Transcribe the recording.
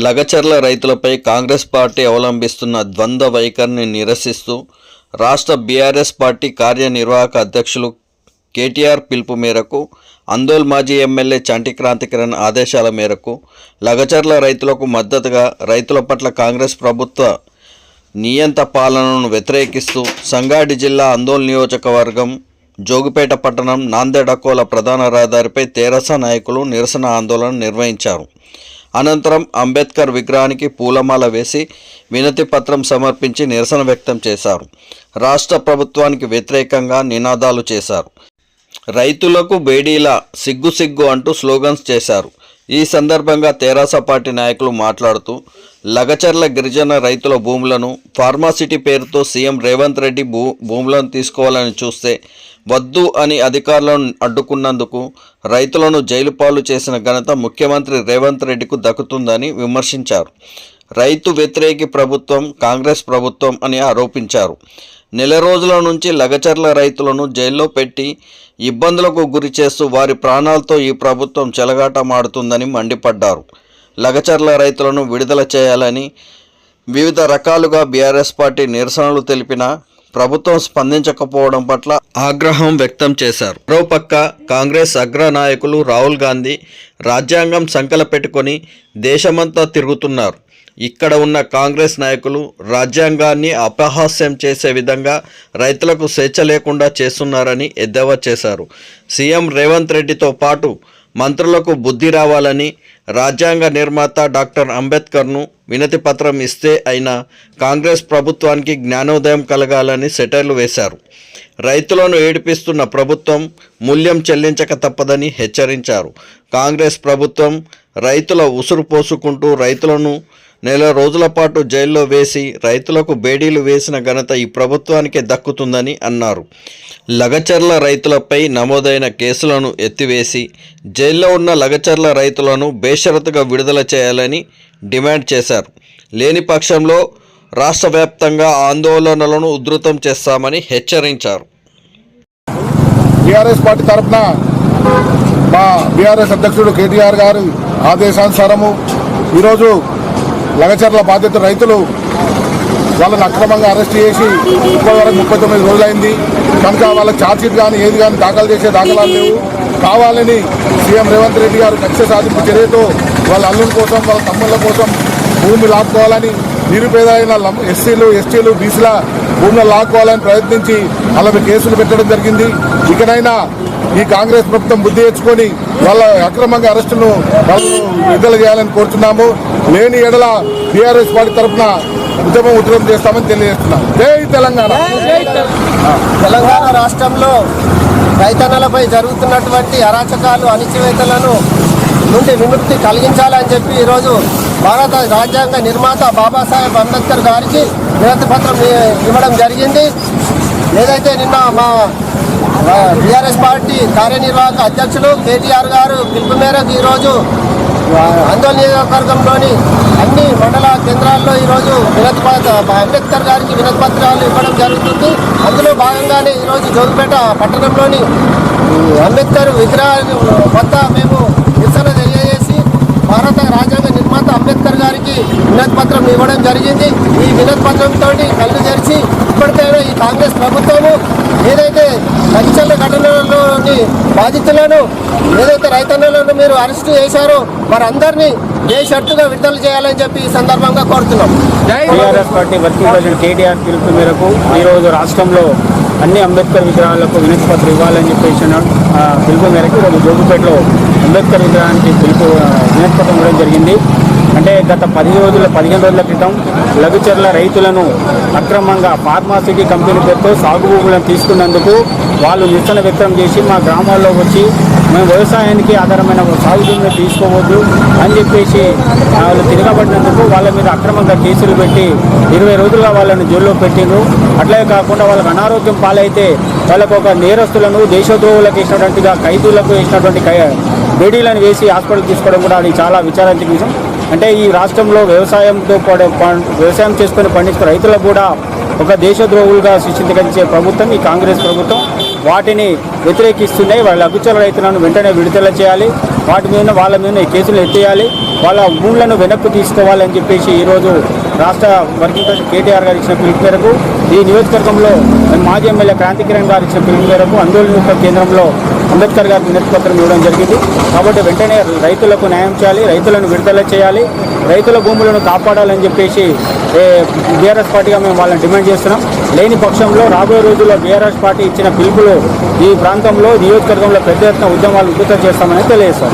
లగచర్ల రైతులపై కాంగ్రెస్ పార్టీ అవలంబిస్తున్న ద్వంద్వ వైఖరిని నిరసిస్తూ రాష్ట్ర బీఆర్ఎస్ పార్టీ కార్యనిర్వాహక అధ్యక్షులు కేటీఆర్ పిలుపు మేరకు అందోల్ మాజీ ఎమ్మెల్యే చంటి క్రాంతికిరణ్ ఆదేశాల మేరకు లగచర్ల రైతులకు మద్దతుగా రైతుల పట్ల కాంగ్రెస్ ప్రభుత్వ నియంత పాలనను వ్యతిరేకిస్తూ సంగారెడ్డి జిల్లా అందోల్ నియోజకవర్గం జోగిపేట పట్టణం నాందేడ్-అకోలా ప్రధాన రహదారిపై తెరాస నాయకులు నిరసన ఆందోళన నిర్వహించారు. అనంతరం అంబేద్కర్ విగ్రహానికి పూలమాల వేసి వినతి పత్రం సమర్పించి నిరసన వ్యక్తం చేశారు. రాష్ట్ర ప్రభుత్వానికి వ్యతిరేకంగా నినాదాలు చేశారు. రైతులకు బేడీల సిగ్గు సిగ్గు అంటూ స్లోగన్స్ చేశారు. ఈ సందర్భంగా తెరాస పార్టీ నాయకులు మాట్లాడుతూ లగచర్ల గిరిజన రైతుల భూములను ఫార్మాసిటీ పేరుతో సీఎం రేవంత్ రెడ్డి భూములను తీసుకోవాలని చూస్తే వద్దు అని అధికారులను అడ్డుకున్నందుకు రైతులను జైలు పాలు చేసిన ఘనత ముఖ్యమంత్రి రేవంత్ రెడ్డికి దక్కుతుందని విమర్శించారు. రైతు వ్యతిరేకి ప్రభుత్వం కాంగ్రెస్ ప్రభుత్వం అని ఆరోపించారు. నెల రోజుల నుంచి లగచర్ల రైతులను జైల్లో పెట్టి ఇబ్బందులకు గురి చేస్తూ వారి ప్రాణాలతో ఈ ప్రభుత్వం చెలగాటమాడుతుందని మండిపడ్డారు. లగచర్ల రైతులను విడుదల చేయాలని వివిధ రకాలుగా బీఆర్ఎస్ పార్టీ నిరసనలు తెలిపినా ప్రభుత్వం స్పందించకపోవడం పట్ల ఆగ్రహం వ్యక్తం చేశారు. మరోపక్క కాంగ్రెస్ అగ్ర నాయకులు రాహుల్ గాంధీ రాజ్యాంగం సంకల పెట్టుకొని దేశమంతా తిరుగుతున్నారు. ఇక్కడ ఉన్న కాంగ్రెస్ నాయకులు రాజ్యాంగాన్ని అపహాస్యం చేసే విధంగా రైతులకు స్వేచ్ఛ లేకుండా చేస్తున్నారని ఎద్దేవా చేశారు. సీఎం రేవంత్ రెడ్డితో పాటు మంత్రులకు బుద్ధి రావాలని రాజ్యాంగ నిర్మాత డాక్టర్ అంబేద్కర్ను వినతి పత్రం ఇస్తే అయినా కాంగ్రెస్ ప్రభుత్వానికి జ్ఞానోదయం కలగాలని సెటైర్లు వేశారు. రైతులను ఏడిపిస్తున్న ప్రభుత్వం మూల్యం చెల్లించక తప్పదని హెచ్చరించారు. కాంగ్రెస్ ప్రభుత్వం రైతుల ఉసురు పోసుకుంటూ రైతులను నెల రోజుల పాటు జైల్లో వేసి రైతులకు బేడీలు వేసిన ఘనత ఈ ప్రభుత్వానికే దక్కుతుందని అన్నారు. లగచర్ల రైతులపై నమోదైన కేసులను ఎత్తివేసి జైల్లో ఉన్న లగచర్ల రైతులను బేషరతుగా విడుదల చేయాలని డిమాండ్ చేశారు. లేని పక్షంలో రాష్ట్ర వ్యాప్తంగా ఆందోళనలను ఉధృతం చేస్తామని హెచ్చరించారు. బీఆర్ఎస్ పార్టీ తరఫున మా బీఆర్ఎస్ అధ్యక్షుడు కేటీఆర్ గారి ఆదేశానుసారము ఈరోజు లగచర్ల బాధిత రైతులు వాళ్ళని అక్రమంగా అరెస్ట్ చేసి ఇప్పటివరకు 39 రోజులైంది కనుక వాళ్ళకి ఛార్జ్షీట్ కానీ ఏది కానీ దాఖలు చేసే దాఖలాలు లేవు. కావాలని సీఎం రేవంత్ రెడ్డి గారు కక్ష సాధింపు చర్యతో వాళ్ళ అల్లుల కోసం వాళ్ళ తమ్ముళ్ళ కోసం భూమి లాక్కోవాలని నిరుపేద అయిన ఎస్సీలు ఎస్టీలు బీసీల భూములు లాక్కోవాలని ప్రయత్నించి వాళ్ళపై కేసులు పెట్టడం జరిగింది. ఇకనైనా ఈ కాంగ్రెస్ ప్రభుత్వం బుద్ధి తెచ్చుకొని వాళ్ళ అక్రమంగా అరెస్టును విడుదల చేయాలని కోరుతున్నాము. లేని ఎడల బీఆర్ఎస్ పార్టీ తరఫున ఉద్యమం చేస్తామని తెలియజేస్తున్నాం. జై తెలంగాణ. తెలంగాణ రాష్ట్రంలో రైతన్నలపై జరుగుతున్నటువంటి అరాచకాలు అణిచివేతలను నుండి విముక్తి కలిగించాలని చెప్పి ఈరోజు భారత రాజ్యాంగ నిర్మాత బాబాసాహెబ్ అంబేద్కర్ గారికి వినతి పత్రం ఇవ్వడం జరిగింది. ఏదైతే నిన్న మా బీఆర్ఎస్ పార్టీ కార్యనిర్వాహక అధ్యక్షులు కేటీఆర్ గారు పిలుపు మేరకు ఈరోజు అందోల్ నియోజకవర్గంలోని అన్ని మండల కేంద్రాల్లో ఈరోజు అంబేద్కర్ గారికి వినతి పత్రాలు ఇవ్వడం జరుగుతుంది. అందులో భాగంగానే ఈరోజు జోగిపేట పట్టణంలోని అంబేద్కర్ విగ్రహాన్ని వద్ద మేము నిరసన తెలియజేసి భారత రాజ్యాంగ నిర్మాత అంబేద్కర్ గారికి వినతి పత్రం ఇవ్వడం జరిగింది. ఈ వినతి పత్రంతో కళ్ళు తెరిచి ఇప్పటికైనా ఈ కాంగ్రెస్ ప్రభుత్వము ఏదైతే లగచర్ల ఘటనలోని బాధితులను ఏదైతే రైతన్నలను మీరు అరెస్టు చేశారో వారందరినీ బేషరతుగా విడుదల చేయాలని చెప్పి ఈ సందర్భంగా కోరుతున్నాం. BRS party working president KTR పిలుపు మేరకు ఈరోజు రాష్ట్రంలో అన్ని అంబేద్కర్ విగ్రహాలకు వినతి పత్రం ఇవ్వాలని చెప్పేసి పిలుపు మేరకు ఈరోజు జోగిపేటలో అంబేద్కర్ విగ్రహానికి వినతి పత్రం ఇవ్వడం జరిగింది. అంటే గత 15 రోజుల క్రితం లగచర్ల రైతులను అక్రమంగా ఫార్మాసిటీ కంపెనీ పేరుతో సాగు భూములను తీసుకున్నందుకు వాళ్ళు నిరసన వ్యక్తం చేసి మా గ్రామాల్లో వచ్చి మేము వ్యవసాయానికి ఆధారమైన సాగు భూమిని తీసుకోవద్దు అని చెప్పేసి వాళ్ళు తిరగబడినందుకు వాళ్ళ మీద అక్రమంగా కేసులు పెట్టి 20 రోజులుగా వాళ్ళని జైల్లో పెట్టిండ్రు. అట్లే కాకుండా వాళ్ళకి అనారోగ్యం పాలైతే వాళ్ళకు ఒక నేరస్తులను దేశద్రోహులకు వేసినటువంటిగా ఖైదీలకు వేసినటువంటి బేడీలను వేసి హాస్పిటల్ తీసుకోవడం కూడా అది చాలా విచారాంతక విషయం. అంటే ఈ రాష్ట్రంలో వ్యవసాయం చేసుకుని పండించుకున్న రైతులకు కూడా ఒక దేశద్రోహులుగా సృష్టించే ప్రభుత్వం ఈ కాంగ్రెస్ ప్రభుత్వం. వాటిని వ్యతిరేకిస్తున్నాయి. వాళ్ళ లగచర్ల రైతులను వెంటనే విడుదల చేయాలి. వాళ్ళ మీద కేసులు ఎత్తేయాలి. వాళ్ళ భూములను వెనక్కు తీసుకోవాలని చెప్పేసి ఈరోజు రాష్ట్ర వర్కింగ్ ప్రెసిడెంట్ కేటీఆర్ గారు ఇచ్చిన పిలుపు మేరకు ఈ నియోజకవర్గంలో మాజీ ఎమ్మెల్యే క్రాంతి కిరణ్ గారు ఇచ్చిన పిలుపు మేరకు ఆందోళన కేంద్రంలో అంబేద్కర్ గారికి వినతి పత్రం ఇవ్వడం జరిగింది. కాబట్టి వెంటనే రైతులకు న్యాయం చేయాలి, రైతులను విడుదల చేయాలి, రైతుల భూములను కాపాడాలని చెప్పేసి బీఆర్ఎస్ పార్టీగా మేము వాళ్ళని డిమాండ్ చేస్తున్నాం. లేని పక్షంలో రాబోయే రోజుల్లో బీఆర్ఎస్ పార్టీ ఇచ్చిన పిలుపులు ఈ ప్రాంతంలో నియోజకవర్గంలో పెద్ద ఎత్తున ఉద్యమాలు ఉధృతం చేస్తామని తెలియజేస్తాం.